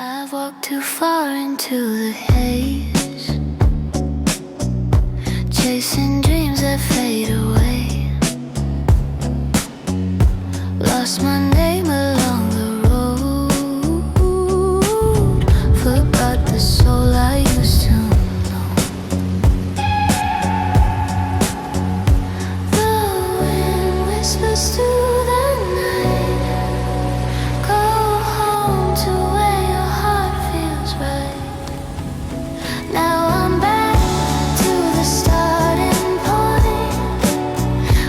I've walked too far into the haze, chasing dreams that fade away. Lost my name along the road, forgot the soul I used to know. The wind whispers through the night, go home to where your heart feels right. Now I'm back to the starting point,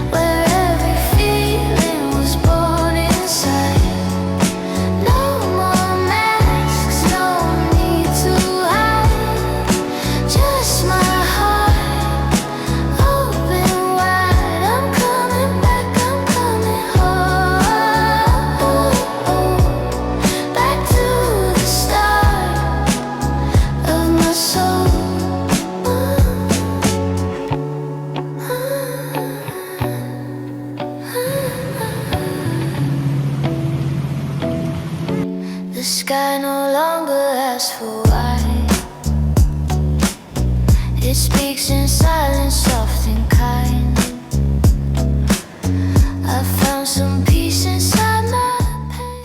where every feeling was born inside. No more masks, no need to hide, just my heart open wide. I'm coming back, I'm coming home, back to the start of my soul. The sky no longer asks for why. It speaks in silence, soft and kind. I found some peace inside my pain.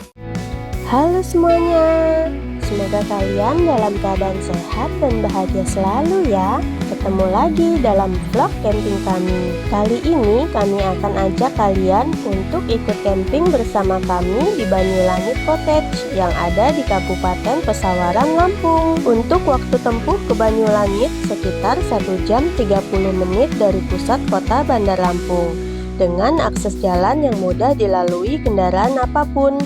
Halo semuanya, semoga kalian dalam keadaan sehat dan bahagia selalu ya. Ketemu lagi dalam vlog camping kami. Kali ini kami akan ajak kalian untuk ikut camping bersama kami di Banyulangit Cottage yang ada di Kabupaten Pesawaran, Lampung. Untuk waktu tempuh ke Banyulangit sekitar 1 jam 30 menit dari pusat kota Bandar Lampung, dengan akses jalan yang mudah dilalui kendaraan apapun.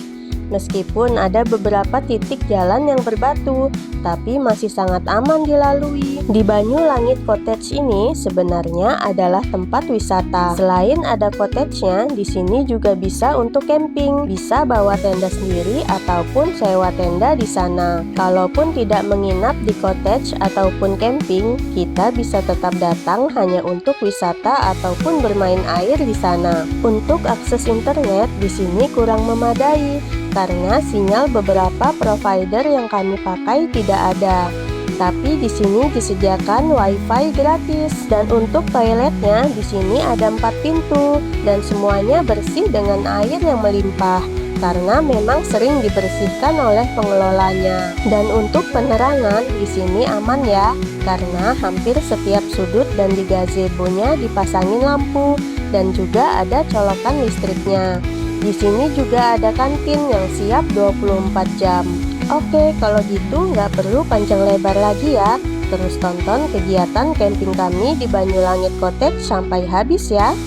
Meskipun ada beberapa titik jalan yang berbatu, tapi masih sangat aman dilalui. Di Banyulangit Cottage ini sebenarnya adalah tempat wisata. Selain ada cottage-nya, di sini juga bisa untuk camping. Bisa bawa tenda sendiri ataupun sewa tenda di sana. Kalaupun tidak menginap di cottage ataupun camping, kita bisa tetap datang hanya untuk wisata ataupun bermain air di sana. Untuk akses internet di sini kurang memadai, karena sinyal beberapa provider yang kami pakai tidak ada. Tapi di sini disediakan wifi gratis, dan untuk toiletnya di sini ada 4 pintu dan semuanya bersih dengan air yang melimpah karena memang sering dibersihkan oleh pengelolanya. Dan untuk penerangan di sini aman ya, karena hampir setiap sudut dan di gazebo-nya dipasangin lampu dan juga ada colokan listriknya. Di sini juga ada kantin yang siap 24 jam. Oke, kalau gitu nggak perlu panjang lebar lagi ya. Terus tonton kegiatan camping kami di Banyulangit Cottage sampai habis ya.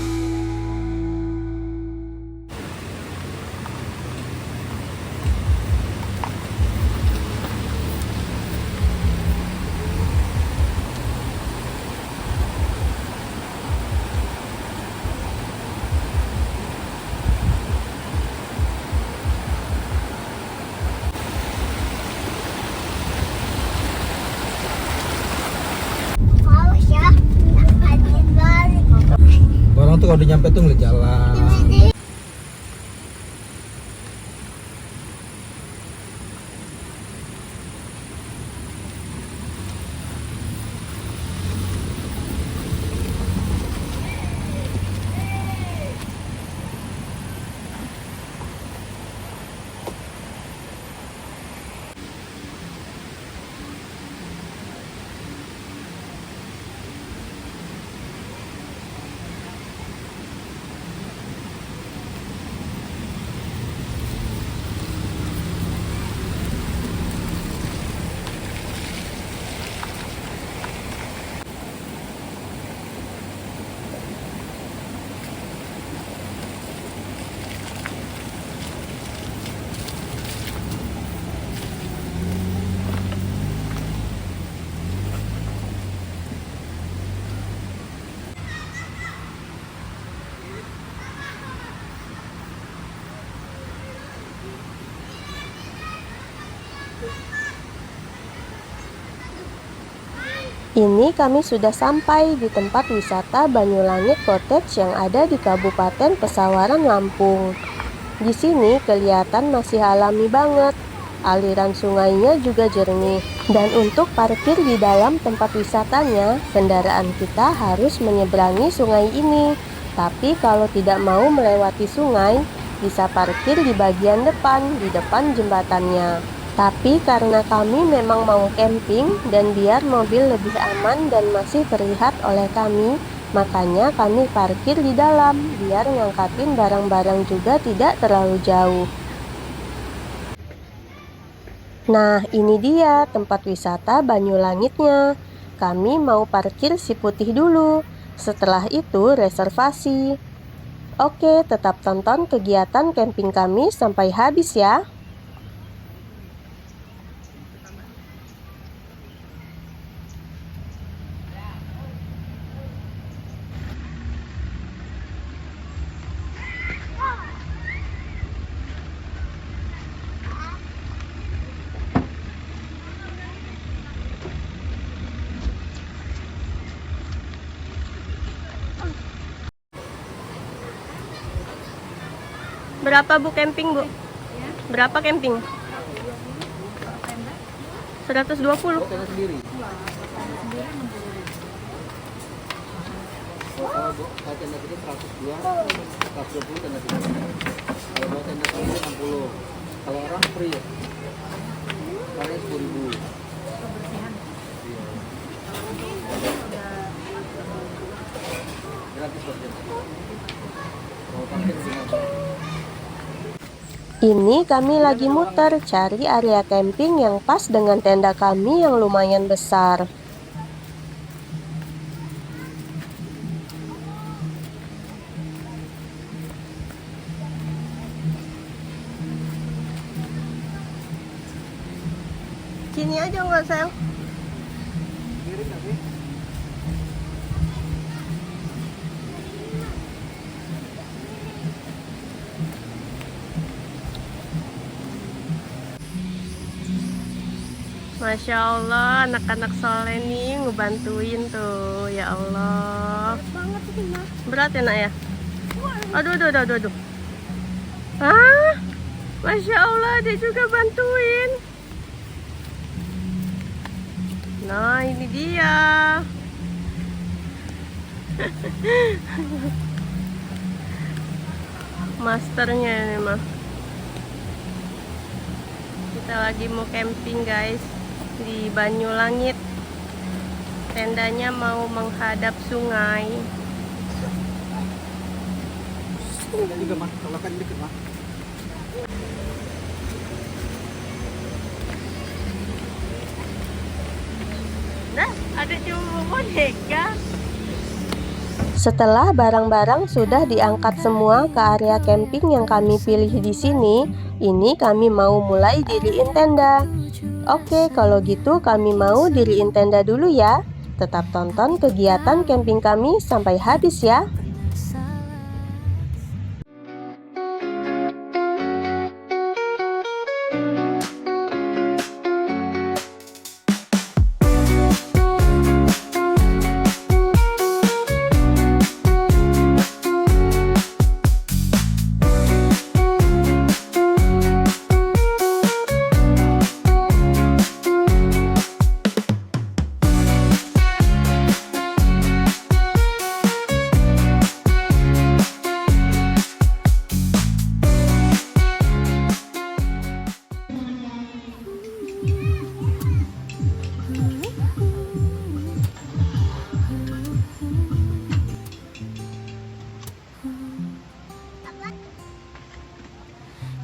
Orang tuh kalau udah nyampe tuh ngeliat jalan. Ini kami sudah sampai di tempat wisata Banyulangit Cottage yang ada di Kabupaten Pesawaran, Lampung. Di sini kelihatan masih alami banget. Aliran sungainya juga jernih. Dan untuk parkir di dalam tempat wisatanya, kendaraan kita harus menyeberangi sungai ini. Tapi kalau tidak mau melewati sungai, bisa parkir di bagian depan, di depan jembatannya. Tapi karena kami memang mau camping dan biar mobil lebih aman dan masih terlihat oleh kami, makanya kami parkir di dalam, biar ngangkatin barang-barang juga tidak terlalu jauh. Nah, ini dia tempat wisata Banyulangitnya. Kami mau parkir si putih dulu. Setelah itu reservasi. Oke, tetap tonton kegiatan camping kami sampai habis ya. Berapa Bu camping, Bu? Berapa camping? 120. Tenda sendiri. Kalau tenda sendiri 102, 120 tenda sendiri. Kalau tenda sendiri 60. Kalau orang free ya. Karena 10.000. Gratis buat tenda. Kalau parkir gimana? Ini kami lagi muter cari area camping yang pas dengan tenda kami yang lumayan besar. Sini aja nggak sayang? Masya Allah, anak-anak soleh nih ngebantuin tuh, ya Allah. Berat ya nak ya? Aduh, aduh, aduh, aduh. Ah, Masya Allah, dia juga bantuin. Nah, ini dia. Masternya ini mah. Kita lagi mau camping guys di Banyulangit. Tendanya mau menghadap sungai. Tenda juga mah, kalau kan deket mah. Nah, ada cuma boneka. Setelah barang-barang sudah diangkat semua ke area camping yang kami pilih di sini, ini kami mau mulai diriin tenda. Oke, kalau gitu kami mau diriin tenda dulu ya. Tetap tonton kegiatan camping kami sampai habis ya.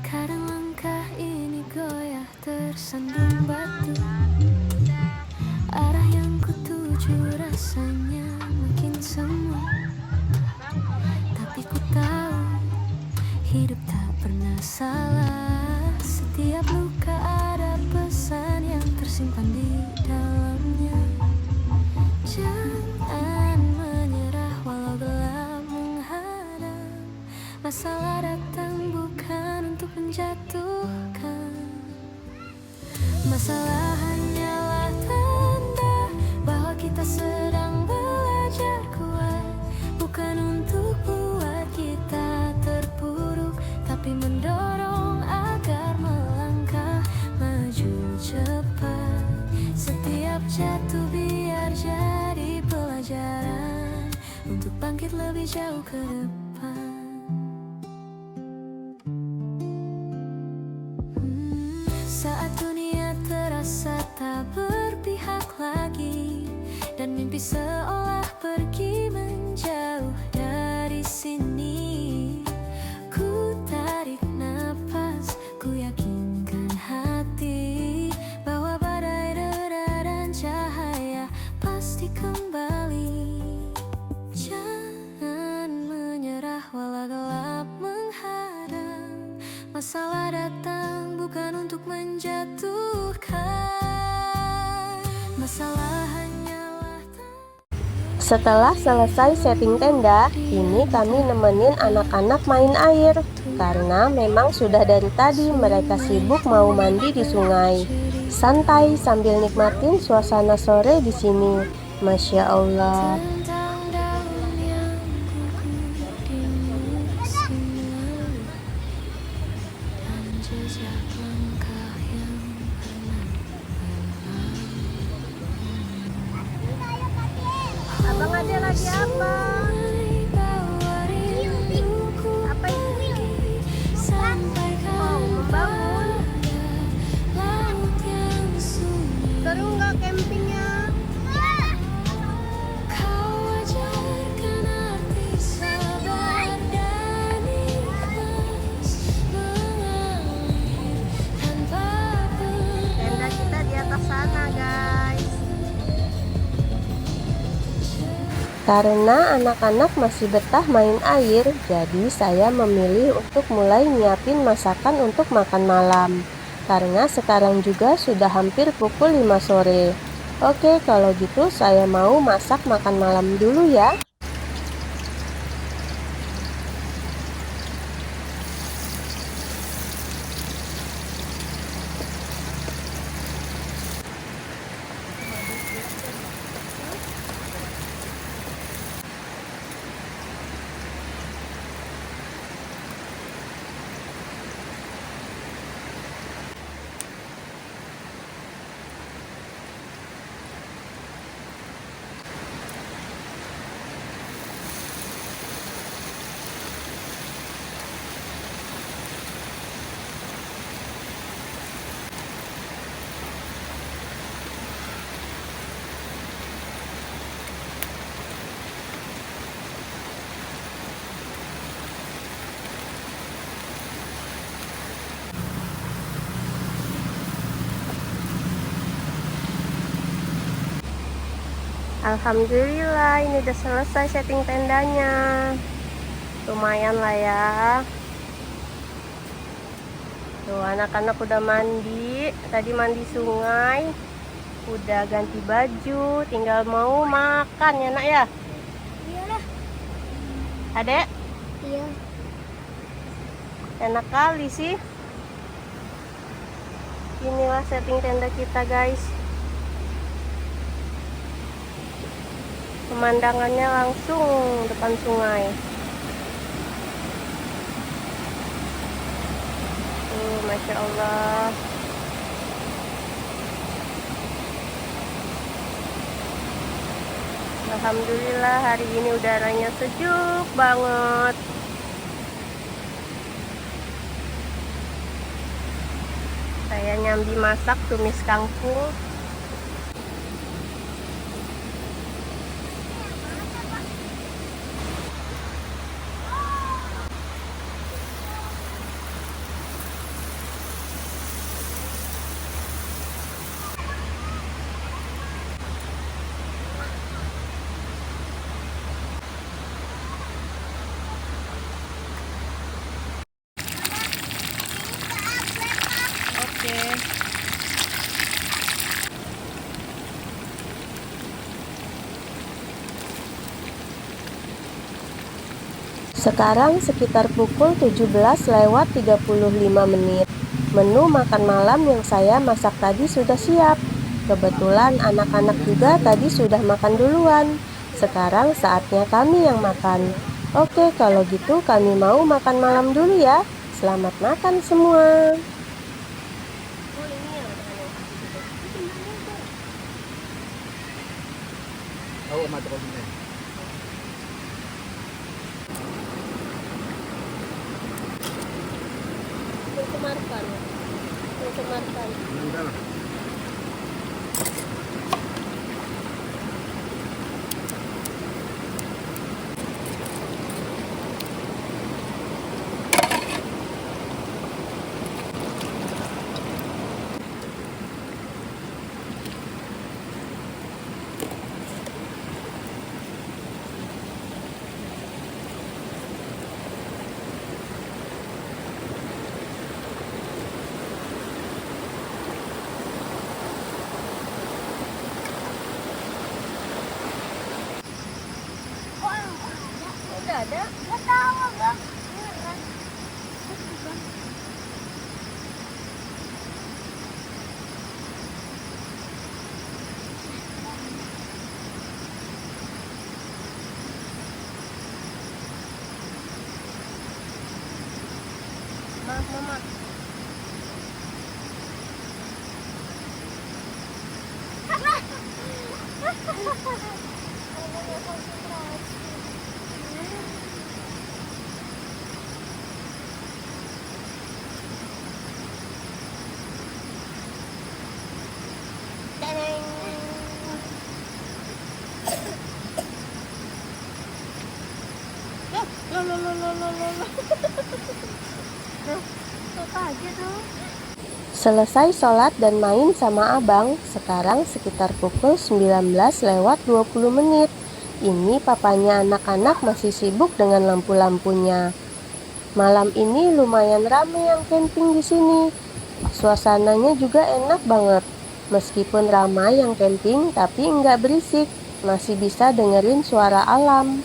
Kadang langkah ini goyah tersandung batu. Arah yang kutuju rasanya makin semu. Tapi ku tahu hidup tak pernah salah. Setiap luka ada pesan yang tersimpan di dalamnya. Jangan menyerah walau gelap menghadap. Masalah datang bukan untuk menjatuhkan. Masalah hanyalah tanda bahwa kita sedang belajar kuat. Bukan untuk buat kita terpuruk, tapi mendorong agar melangkah lebih jauh ke depan. Saat dunia terasa tak berpihak lagi, dan mimpi seolah pergi menjauh dari sini, ku tarik napas, ku yakinkan hati bahwa badai reda dan cahaya pasti kembali. Jangan menyerah walau gelap menghadang, masalah datang bukan untuk menjatuhkan, masalah hanyalah. Setelah selesai setting tenda, ini kami nemenin anak-anak main air. Karena memang sudah dari tadi mereka sibuk mau mandi di sungai. Santai sambil nikmatin suasana sore di sini. Masya Allah. Tentang daun yang gugur di musim lalu, dan jejak langkah yang pernah Abang ada lagi apa? bawa rinduku pergi, sampaikan membangun. pada laut yang sunyi. Seru nggak campingnya? Kau ajarkan arti sabar dan ikhlas, mengalir tanpa Tenda kita di atas sana, guys. Karena anak-anak masih betah main air, jadi saya memilih untuk mulai nyiapin masakan untuk makan malam. Karena sekarang juga sudah hampir pukul 5 sore. Oke, kalau gitu saya mau masak makan malam dulu ya. Alhamdulillah, ini udah selesai setting tendanya. Lumayan lah ya. Tuh, anak-anak udah mandi. Tadi mandi sungai. Udah ganti baju. Tinggal mau makan ya, nak ya? Iyalah. Adek? Iya. Enak kali sih. Inilah setting tenda kita, guys. Pemandangannya langsung depan sungai. Tuh, Masya Allah. Alhamdulillah hari ini udaranya sejuk banget. Saya nyambi masak tumis kangkung. Sekarang sekitar pukul 17:35. Menu makan malam yang saya masak tadi sudah siap. Kebetulan anak-anak juga tadi sudah makan duluan. Sekarang saatnya kami yang makan. Oke, kalau gitu kami mau makan malam dulu ya. Selamat makan semua. Oh, mata kau sini. mencemarkan. Mencemarkan. Udah ada? Nggak tahu, Bang. Mama. Selesai sholat dan main sama abang, sekarang sekitar pukul 19:20 menit. Ini papanya anak-anak masih sibuk dengan lampu-lampunya. Malam ini lumayan ramai yang camping di sini. Suasananya juga enak banget. Meskipun ramai yang camping, tapi nggak berisik. Masih bisa dengerin suara alam.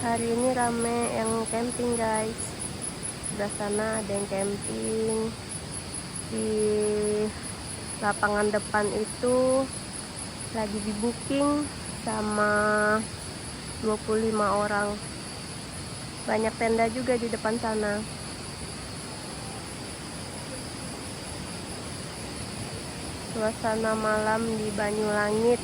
Hari ini rame yang camping, guys. Sebelah sana ada yang camping. Di lapangan depan itu lagi di booking sama 25 orang. Banyak tenda juga di depan sana. Suasana malam di Banyulangit.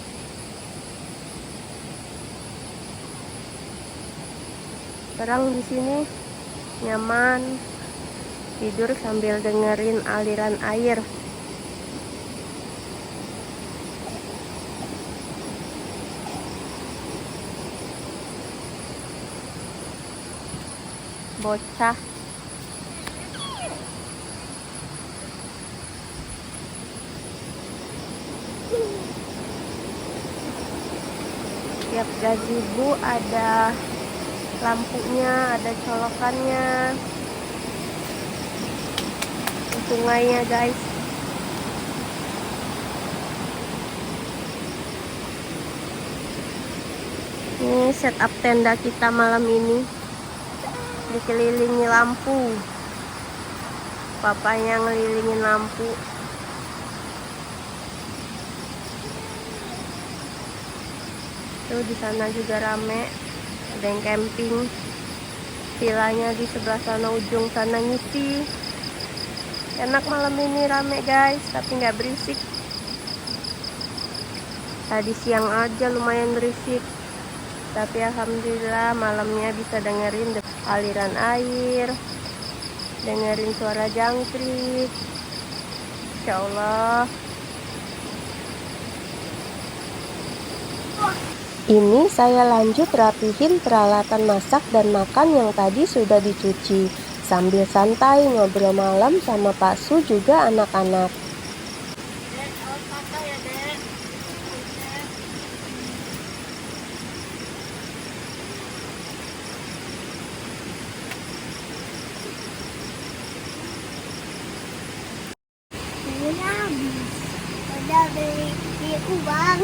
Terang di sini, nyaman, tidur sambil dengerin aliran air. Bocah. Tiap gazebo ada lampunya, ada colokannya. Sungainya, guys. Ini setup tenda kita malam ini, dikelilingi lampu. Papanya ngelilingin lampu. Tuh di sana juga rame. Ada yang camping. Vilanya di sebelah sana, ujung sana ngisi. Enak malam ini, rame guys, tapi nggak berisik. Tadi siang aja lumayan berisik, tapi alhamdulillah malamnya bisa dengerin aliran air, dengerin suara jangkrik. Insya Allah. Ini saya lanjut rapihin peralatan masak dan makan yang tadi sudah dicuci, sambil santai ngobrol malam sama Pak Su juga anak-anak. Udah beli uang.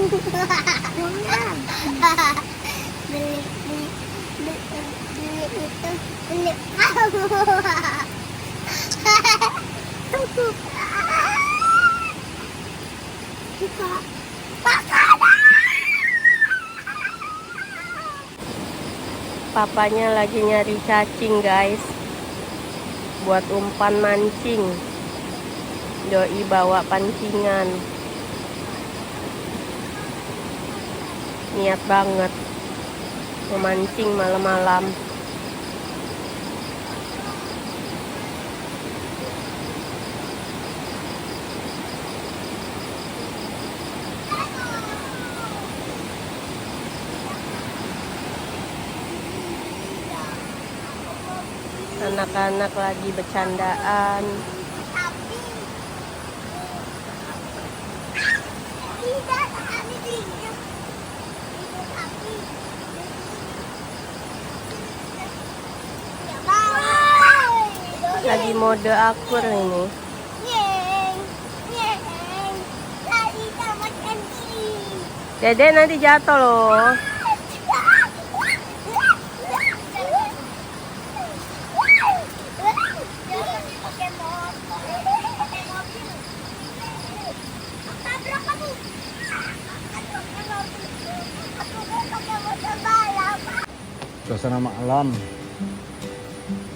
beli itu beli kamu. Papanya lagi nyari cacing guys, buat umpan mancing. Doi bawa pancingan. Niat banget memancing malam-malam. Anak-anak lagi bercandaan. Lagi mode akur ini. Dede nanti jatuh loh. Suasana malam,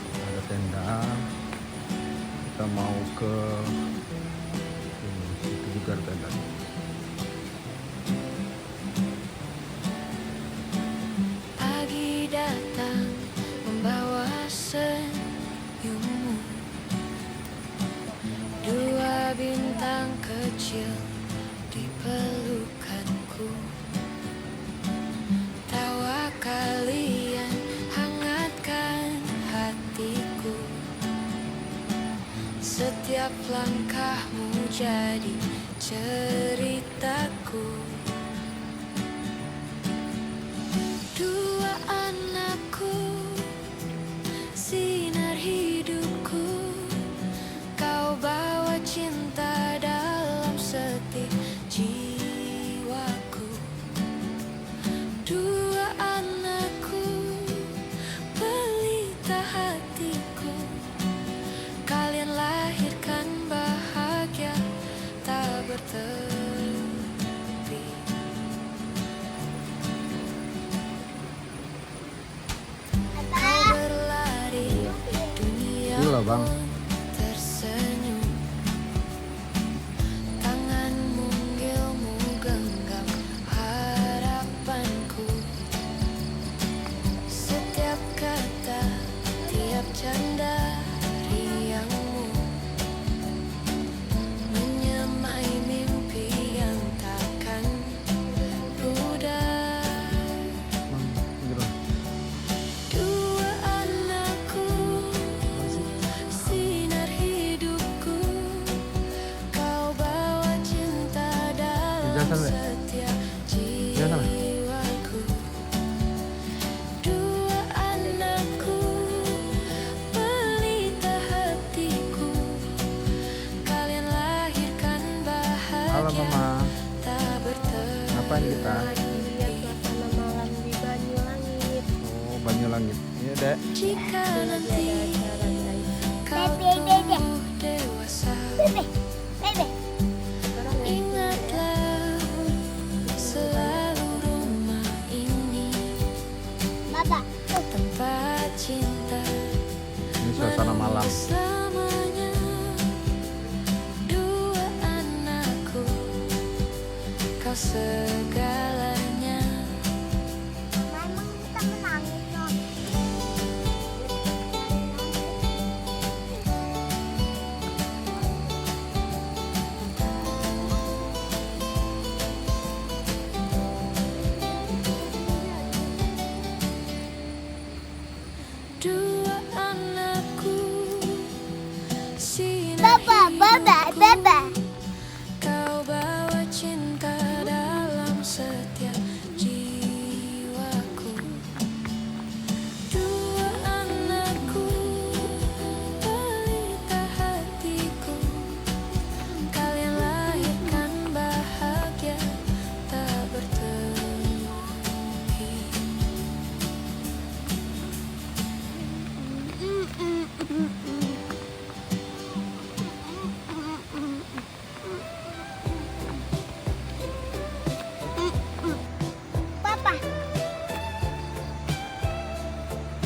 ada tenda. Kita mau ke situ juga tenda. Pagi datang membawa senyummu, dua bintang kecil di pelukanku. Tawa kalian hangatkan hatiku. Setiap langkahmu jadi ceritaku. Dua anakku, sinar hidupku. Kau bawa cinta dalam setiap jiwaku. Dua anakku, pelita hatiku. Kalian lahirkan bahagia tak bertepi. Kau berlari, dunia Gila, Bang. pun tersenyum. Tangan munggilmu genggam harapanku. Setiap kata, tiap canda riangmu menyemai mimpi yang takkan pudar. Dua anakku, sinar hidupku. Kau bawa cinta dalam setiap jiwaku. Dua anakku, pelita hatiku. Kalian lahirkan Halo bahagia Mama, tak bertepi. ngapain kita? Lihat suasana malam di Banyulangit. Oh, Banyulangit. Iya, Dek. Jika nanti Ada acara guys. kau tumbuh dewasa, ingatlah selalu rumah ini tempat cinta Ini suasana malam. selamanya. Dua anakku, kau segalanya. Dua anakku, sinar hidupku. Kau bawa cinta dalam setiap jiwaku. Dua anakku, pelita hatiku. Kalian lahirkan bahagia tak bertepi.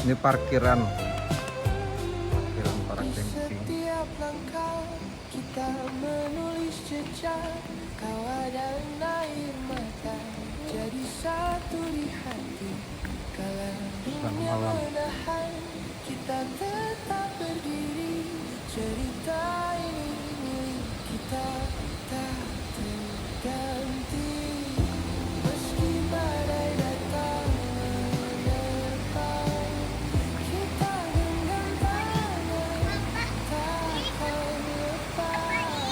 Ini parkiran para camping. Setiap langkah kita malam. Kita tetap berdiri, cerita ini milik kita tak terganti. Meski badai datang menerpa, kita genggam tangan takkan lepas.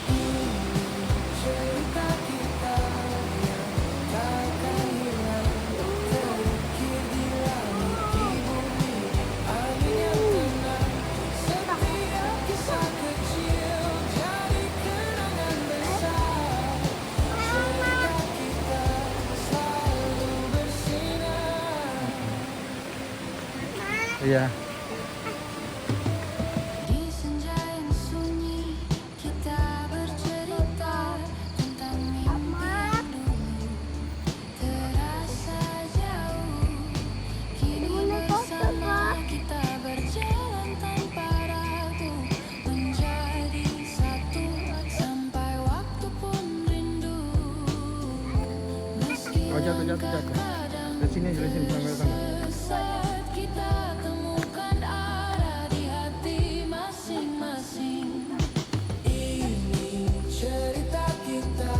Ini cerita kita yang takkan hilang, terukir di langit, di bumi, angin yang tenang. Setiap kisah kecil jadi kenangan besar. Cerita kita selalu bersinar. Iya. Di senja yang sunyi kita bercerita tentang mimpi yang dulu terasa jauh. Kini bersama kita berjalan tanpa ragu, menjadi satu sampai waktu pun rindu. Meski Oh, jatuh. Dari sini sampai sana. saat kita temukan arah di hati masing-masing. Ini cerita kita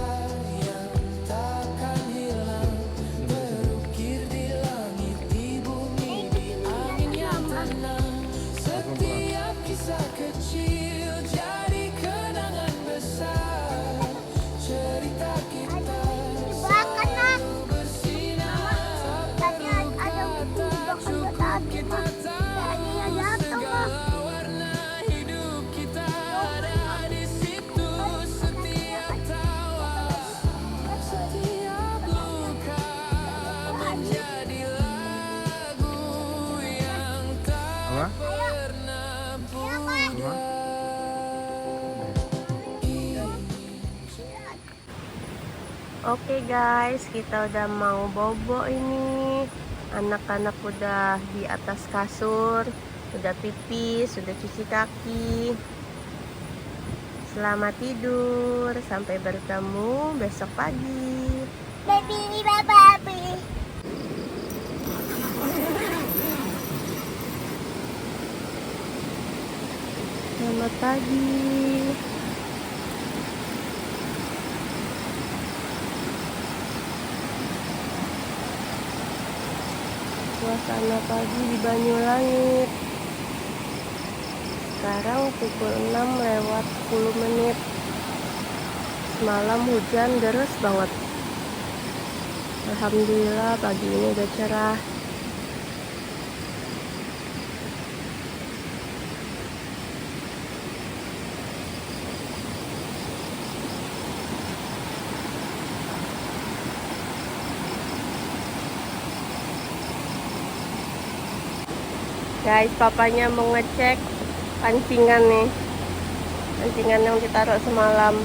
yang takkan hilang, terukir di langit, di bumi, di angin yang tenang. Setiap kisah kecil jadi kenangan besar. Cerita kita selalu bersinar. Tak cukup kita tahu segala warna hidup kita ada di situ. Setiap tawa, setiap luka menjadi lagu yang tak Apa? pernah pudar. Oke guys, kita udah mau bobo ini. Anak-anak udah di atas kasur, udah pipis, sudah cuci kaki. Selamat tidur, sampai bertemu besok pagi. Baby, baby. Selamat pagi. Suasana pagi di Banyulangit. Sekarang pukul 6 lewat 10 menit. Semalam hujan deras banget. Alhamdulillah pagi ini udah cerah. Guys, papanya mau ngecek pancingan nih. Pancingan yang ditaruh semalam.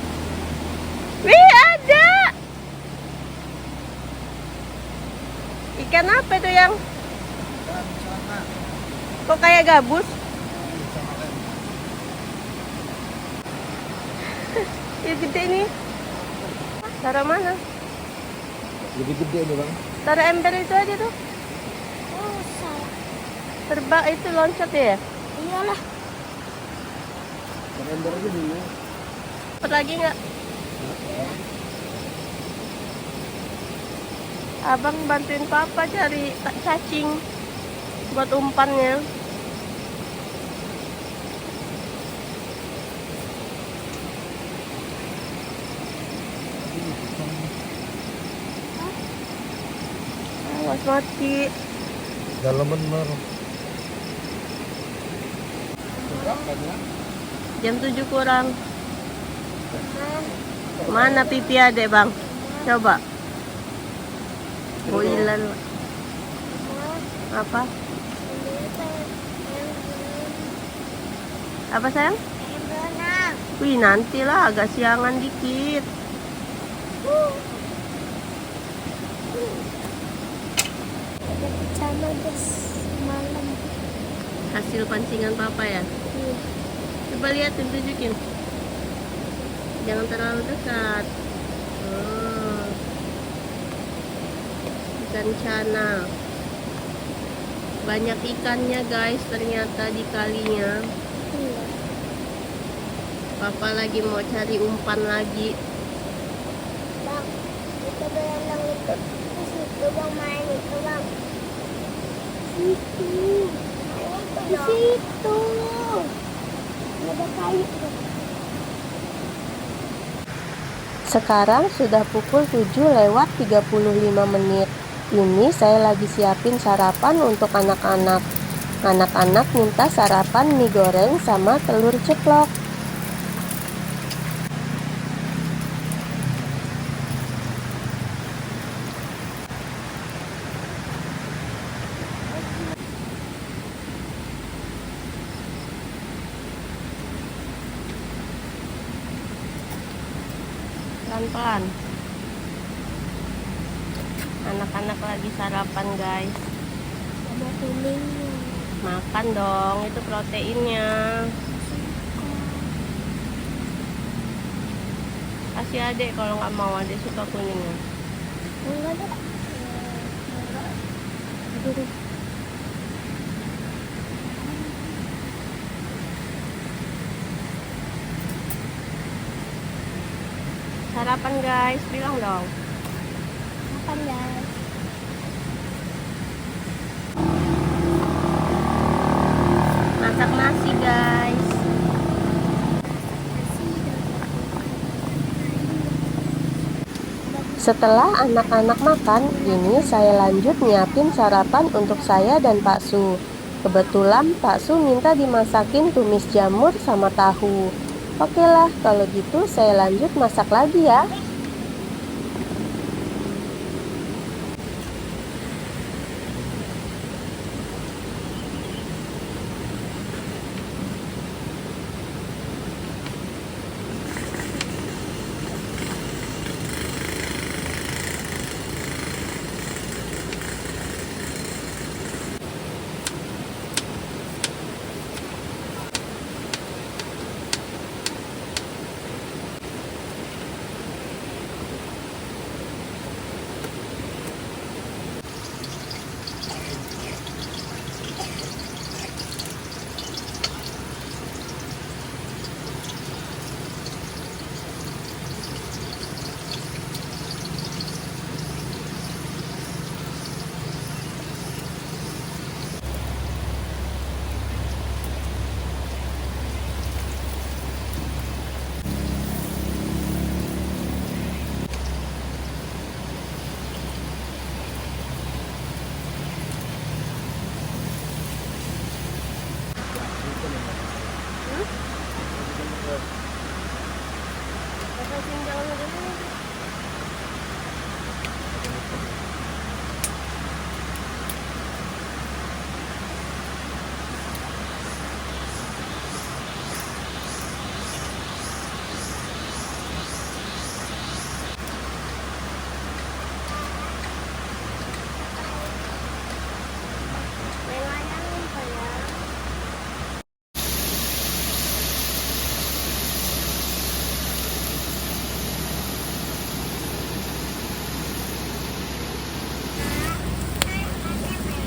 Wih, ada! Ikan apa itu yang? Kok kayak gabus? Ya gede nih. Taruh mana? Lebih gede nih bang. Taruh ember itu aja tuh. Oh, salah. Terbang itu loncat ya? Iyalah. Ember aja dulu. Dapat lagi nggak? Abang bantuin papa cari cacing buat umpannya. Awas mati. Dalaman mer. Jam 7 kurang. Mana pipi adek bang? Coba. Boilan. Apa? Apa sayang? Berenang. Wih, nantilah agak siangan dikit. Ada pijama guys malam. Hasil pancingan papa ya? Coba liatin, tunjukin. Jangan terlalu dekat. Ikan cana. Banyak ikannya guys ternyata di kalinya. Iya. Papa lagi mau cari umpan lagi. Bang, itu berenang itu. Terus itu bang main itu bang. Situ. Di situ. Ada kayu tuh. Sekarang sudah pukul 7:35. Ini saya lagi siapin sarapan untuk anak-anak. Anak-anak minta sarapan mie goreng sama telur ceplok. Pelan-pelan. Anak-anak lagi sarapan guys. Ada kuningnya. Makan dong, itu proteinnya. Kasih adek kalau nggak mau, adek suka kuningnya. Enggak deh. Sarapan guys, bilang dong. Makan guys. Masak nasi guys. Setelah anak-anak makan, ini saya lanjut nyiapin sarapan untuk saya dan Pak Su. Kebetulan Pak Su minta dimasakin tumis jamur sama tahu. Oke lah, kalau gitu saya lanjut masak lagi ya.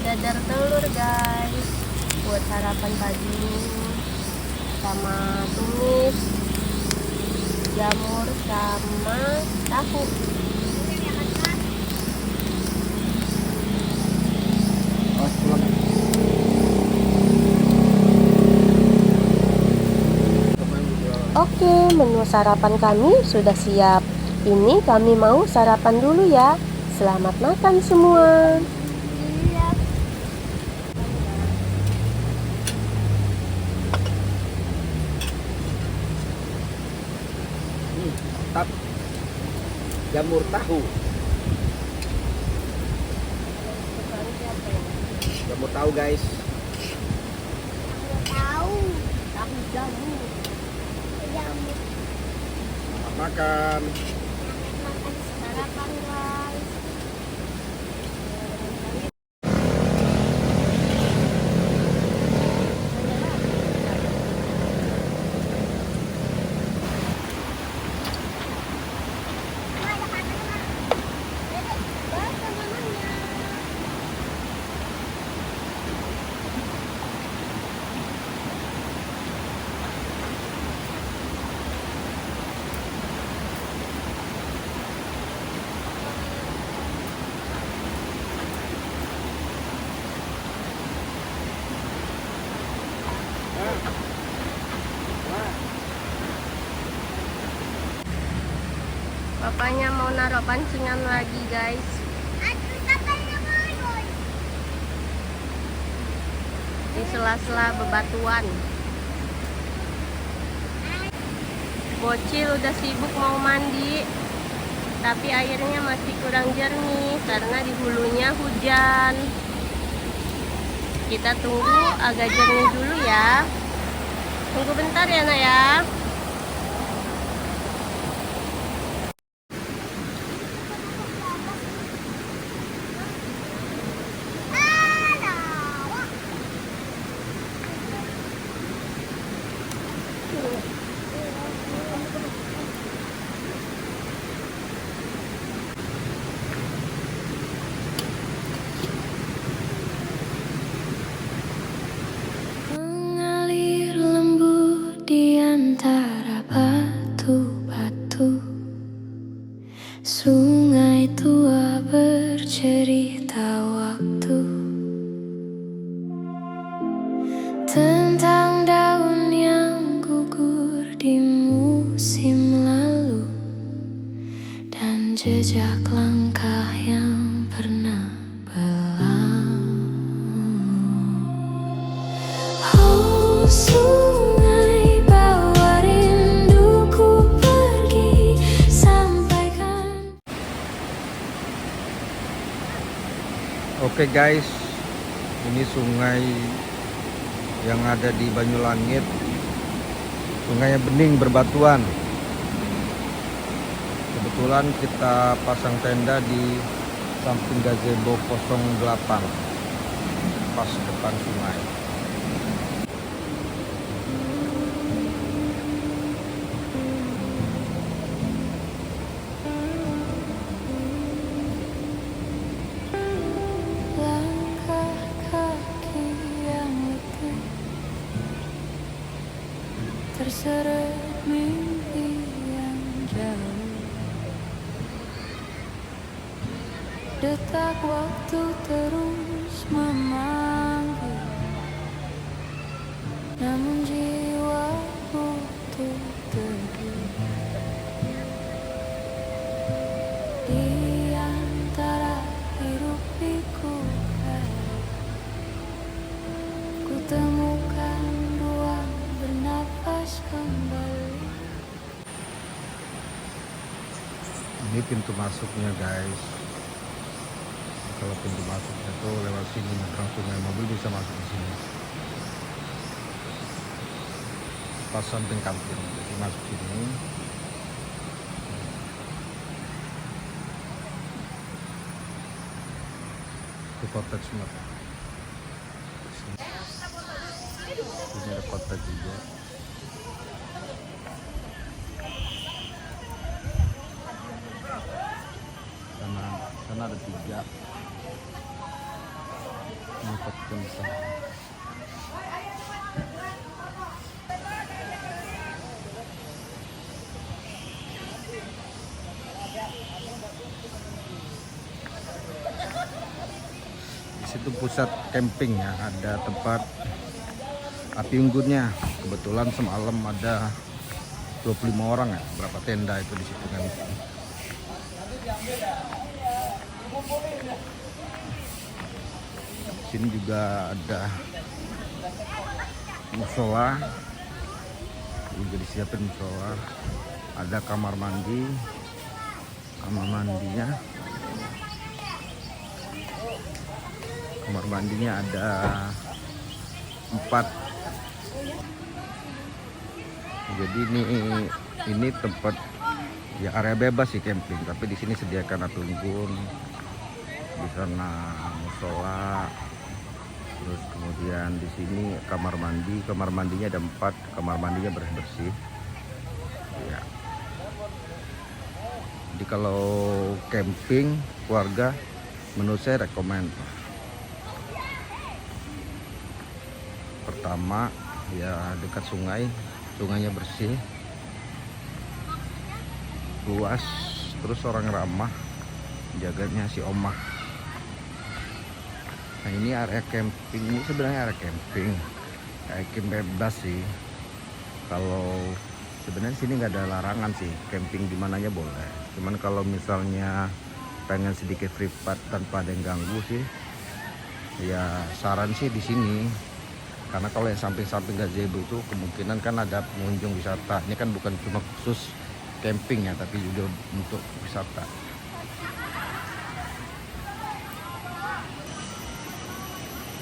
Dadar telur guys buat sarapan pagi sama tumis jamur sama tahu. Oke, menu sarapan kami sudah siap. Ini kami mau sarapan dulu ya. Selamat makan semua. Tap jamur tahu. Jamur tahu guys. Tahu. Tahu jamur. Jamur. Makan. Makan sarapan guys. Papanya mau naruh pancingan lagi, guys. Aduh, katanya boy. Di sela-sela bebatuan. Bocil udah sibuk mau mandi, tapi airnya masih kurang jernih karena di hulunya hujan. Kita tunggu agak jernih dulu ya. Tunggu bentar ya, Nak ya. Mengalir lembut di antara batu-batu. Sungai tua bercerita waktu tentang daun yang gugur di musim lalu dan jejak langkah yang pernah berlalu. Oh, sungai bawa rinduku pergi, sampaikan. Oke guys, ini sungai yang ada di Banyulangit. Sungainya bening berbatuan. Kebetulan kita pasang tenda di samping gazebo 08, pas depan sungai. Langkah kaki yang letih terseret mimpi yang jauh. Detak waktu terus memanggil, namun jiwa butuh teduh. Di antara hiruk pikuk ku temukan ruang bernafas kembali. Ini pintu masuknya guys. Kalau pintu masuknya tuh lewat sini, nyebrang sungai, mobil bisa masuk di sini. Pas samping kantin, jadi masuk sini. Itu cottage semua. Ini ada cottage juga. Sana ada 3. Ini cottage. Di situ pusat camping ya, ada tempat api unggunnya. Kebetulan semalam ada 25 orang ya, berapa tenda itu di situ kan. Sini juga ada musola, juga disiapin musola. Ada kamar mandi, kamar mandinya ada 4. Jadi ini tempat ya, area bebas sih camping, tapi di sini sediakan api unggun, di sana musola, terus kemudian di sini kamar mandinya ada 4, kamar mandinya bersih ya. Jadi kalau camping keluarga, menurut saya rekomend. Pertama ya dekat sungai, sungainya bersih, luas, terus orang ramah, jaganya si omah. Nah ini area camping, ini sebenarnya area camping, kayak bebas sih. Kalau Sebenarnya sini nggak ada larangan sih, camping di mananya boleh. Cuman kalau misalnya pengen sedikit privat tanpa ada yang ganggu sih, ya saran sih di sini. Karena kalau yang samping-samping gazebo itu kemungkinan kan ada pengunjung wisata. Ini kan bukan cuma khusus camping ya, tapi juga untuk wisata.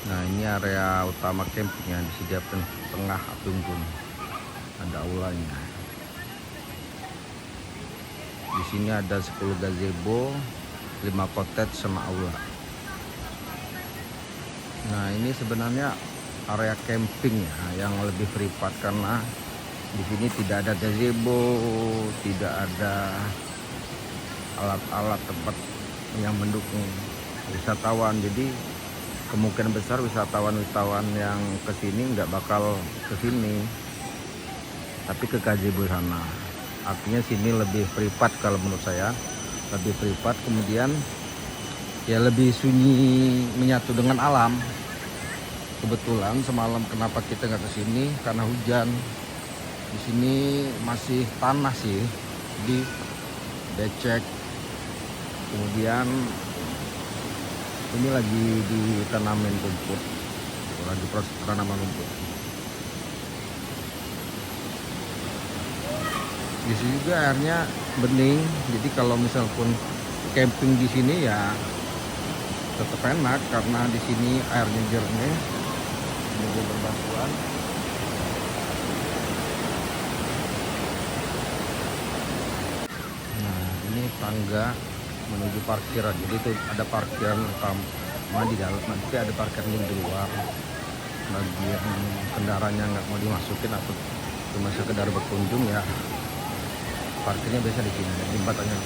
Nah, ini area utama camping yang disediakan tengah Atunggun. Ada aulanya. Di sini ada 10 gazebo, 5 cottage sama aula. Nah, ini sebenarnya area camping ya yang lebih privat karena di sini tidak ada gazebo, tidak ada alat-alat tempat yang mendukung wisatawan. Jadi kemungkinan besar wisatawan yang kesini nggak bakal kesini, tapi ke gazebo sana. Artinya sini lebih privat kalau menurut saya, lebih privat. Kemudian ya lebih sunyi, menyatu dengan alam. Kebetulan semalam kenapa kita nggak kesini karena hujan. Di sini masih tanah sih, jadi becek. Kemudian ini lagi ditanamin rumput, lagi proses penanaman rumput. Di sini juga airnya bening, jadi kalau misal pun camping di sini ya tetap enak karena di sini airnya jernih. Ini berbatuan. Nah, ini tangga menuju parkiran. Jadi itu ada parkiran utama di dalam, nanti ada parkiran di luar. Bagi yang kendaraannya nggak mau dimasukin atau cuma sekedar berkunjung ya, parkirnya biasa di sini, jembatannya.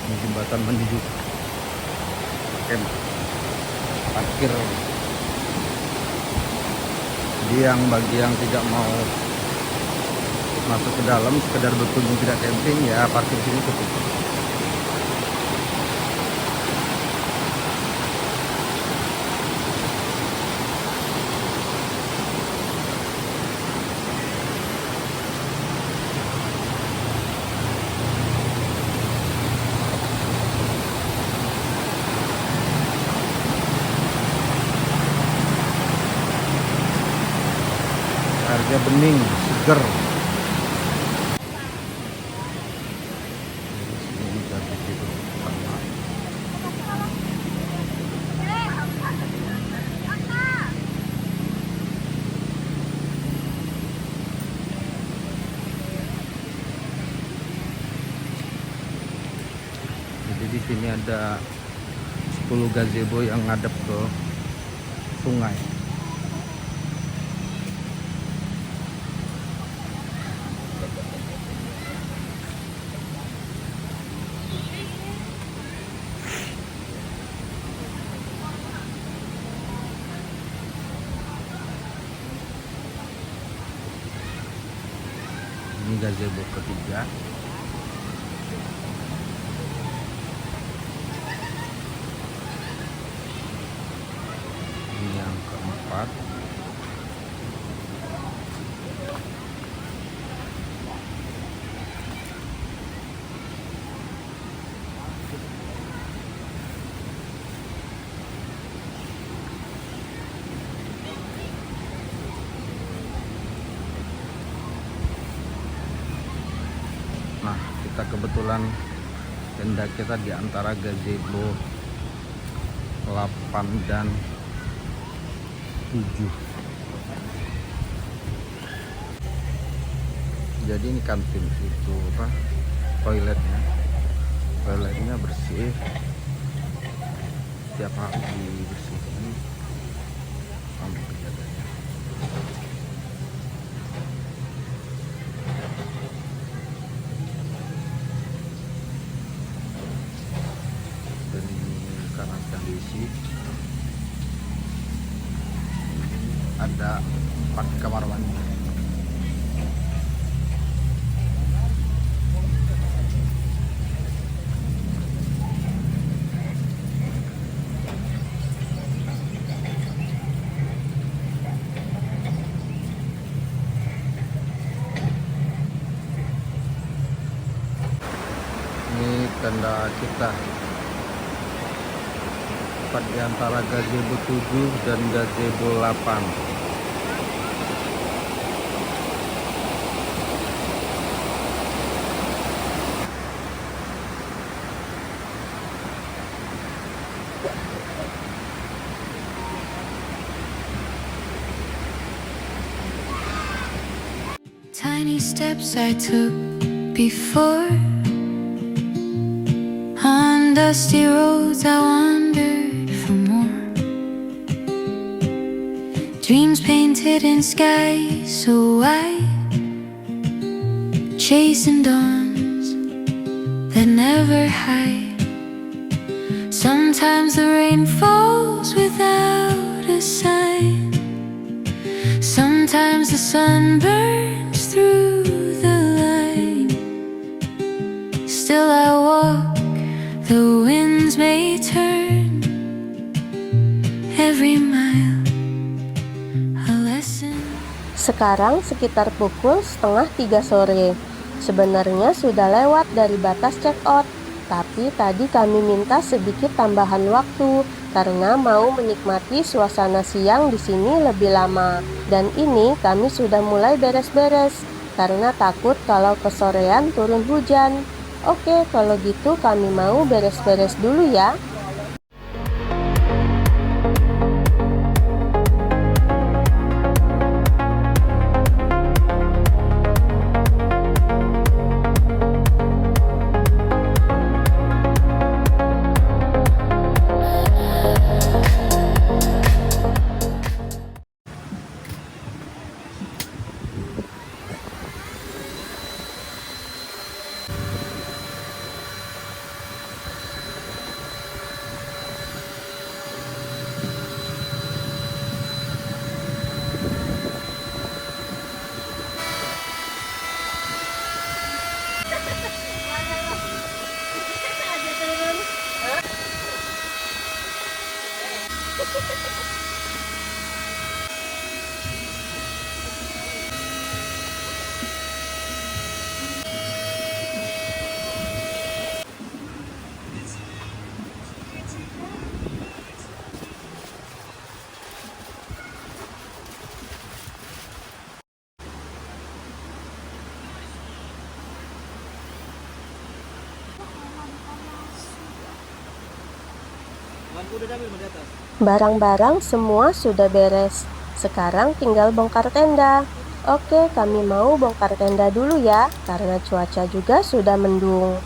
Ini jembatan menuju camp parkir. Jadi bagi yang tidak mau masuk ke dalam, sekedar berkunjung tidak camping ya, parkir sini cukup. Airnya bening, seger. Jadi di sini ada 10 gazebo yang ngadep ke sungai. Ini gazebo ketiga. Ini yang keempat. Nah, kita kebetulan tenda kita di antara gazebo 8 dan 7. Jadi ini kantin itu apa? Toiletnya bersih. Setiap hari dibersihkan sama penjaganya. Dan ini karena kondisi ada 4 kamar mandi. tenda kita. Tepat di antara gazebo 7 dan gazebo 8. Tiny steps I took before. On dusty roads I wandered for more. Dreams painted in skies so white, chasing dawns that never hide. Sometimes the rain falls without a sign. Sometimes the sun burns through the light. Still I walk, the winds may turn. Every mile a lesson. Sekarang sekitar pukul 2:30 sore. Sebenarnya sudah lewat dari batas check out, tapi tadi kami minta sedikit tambahan waktu karena mau menikmati suasana siang di sini lebih lama. Dan ini kami sudah mulai beres-beres karena takut kalau kesorean turun hujan. Oke, kalau gitu kami mau beres-beres dulu ya. Barang-barang semua sudah beres. Sekarang tinggal bongkar tenda. Oke, kami mau bongkar tenda dulu ya, karena cuaca juga sudah mendung.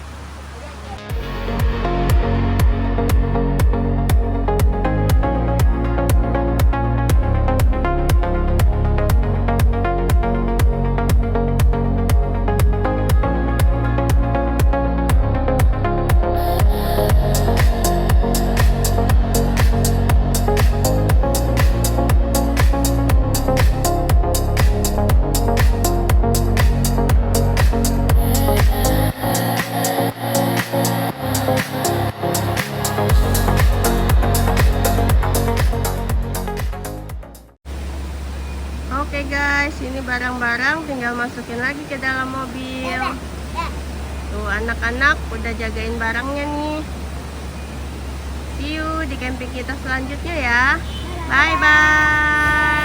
Oke guys, ini barang-barang tinggal masukin lagi ke dalam mobil. Tuh anak-anak udah jagain barangnya nih. See you di camping kita selanjutnya ya. Bye bye.